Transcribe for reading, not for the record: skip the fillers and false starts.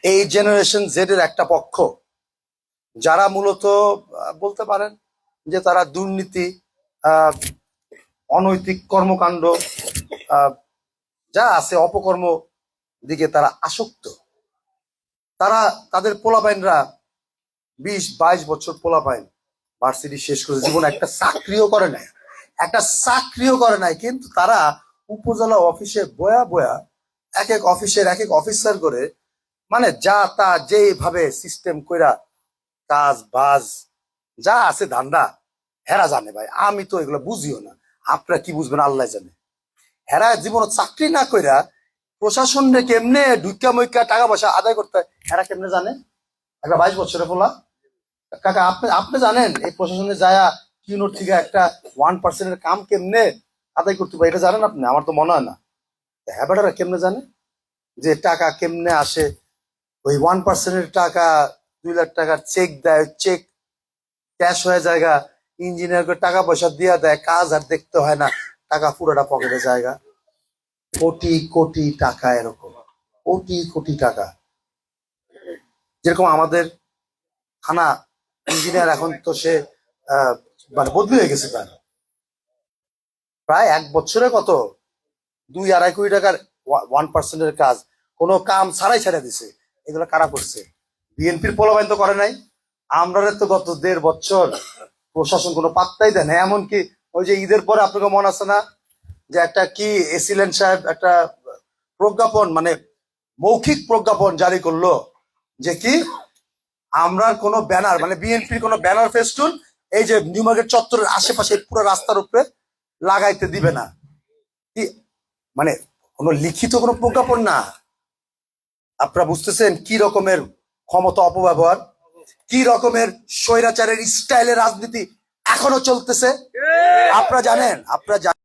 এই generation Z এর একটা পক্ষ, যারা মূলত বলতে পারেন যে তারা দুর্নীতি, আহ, অনৈতিক কর্মকাণ্ড, আহ, যা আছে অপকর্ম দিকে তারা আসক্ত। তারা তাদের পোলাপাইনরা 20-22 বছর পোলাপাইন ভার্সিটি শেষ করে জীবন একটা চাকরিও করে নাই, একটা চাকরিও করে নাই, কিন্তু তারা উপজেলা অফিসে বয়া বয়া এক এক অফিসের এক এক অফিসার করে, মানে যা তা যেভাবে সিস্টেম কইরা কাজ বাজ যা আছে ধান্দা হেরা জানে ভাই। আমি তো এগুলো বুঝিও না, আপনারা কি বুঝবেন আল্লাহ জানে। হেরা জীবন চাকরি না কইরা প্রশাসনে কেমনে ঢুকা মইকা টাকা পয়সা আদায় করতে হয় হেরা কেমনে জানে। একটা 22 বছরের পোলা, কাকা আপনি আপনি জানেন এই প্রশাসনে যায়া কিউনোর থেকে একটা 1% কাম কেমনে আদায় করতে পারে, এটা জানেন আপনি? আমার তো মনে হয় না। হ্যাঁ বেটারা কেমনে জানে যে টাকা কেমনে আসে? ওই 1% টাকা, 2 লাখ টাকার চেক দেয়, চেক ক্যাশ হয়ে জায়গা, ইঞ্জিনিয়ারকে টাকা পয়সা দিয়া দেয়, কাজ আর দেখতে হয় না, টাকা পুরোটা পকেটে জায়গা। কোটি কোটি টাকা, এরকম কোটি কোটি টাকা। যেরকম আমাদের থানা ইঞ্জিনিয়ার এখন তো সে আহ, মানে বদলি হয়ে গেছে, তার প্রায় 1 বছরে কত 2-2.5 কোটি টাকার 1%-এর কাজ কোনো কাম ছাড়াই ছেড়ে দিছে। এগুলো কারা করছে? বিএনপির পোলাপাইন তো করে নাই। আমরা তো গত 1.5 বছর প্রশাসন কোনো পাত্তাই দেয় না। এমনকি ওই যে ঈদের পরে আপনাকে মনে আছে না যে একটা কি এসিলেন সাহেব একটা প্রজ্ঞাপন, মানে মৌখিক প্রজ্ঞাপন জারি করলো যে কি আমরা কোনো ব্যানার, মানে বিএনপির কোনো ব্যানার ফেস্টুন এই যে নিউ মার্কেট চত্বরের আশেপাশে পুরো রাস্তার উপরে লাগাইতে দিবে না। কি মানে কোনো লিখিত কোনো প্রজ্ঞাপন না। আপনারা বুঝতেছেন কি রকমের ক্ষমতা অপব্যবহার, কি রকমের স্বৈরাচারের স্টাইলের রাজনীতি এখনো চলতেছে? আপনারা জানেন, আপনারা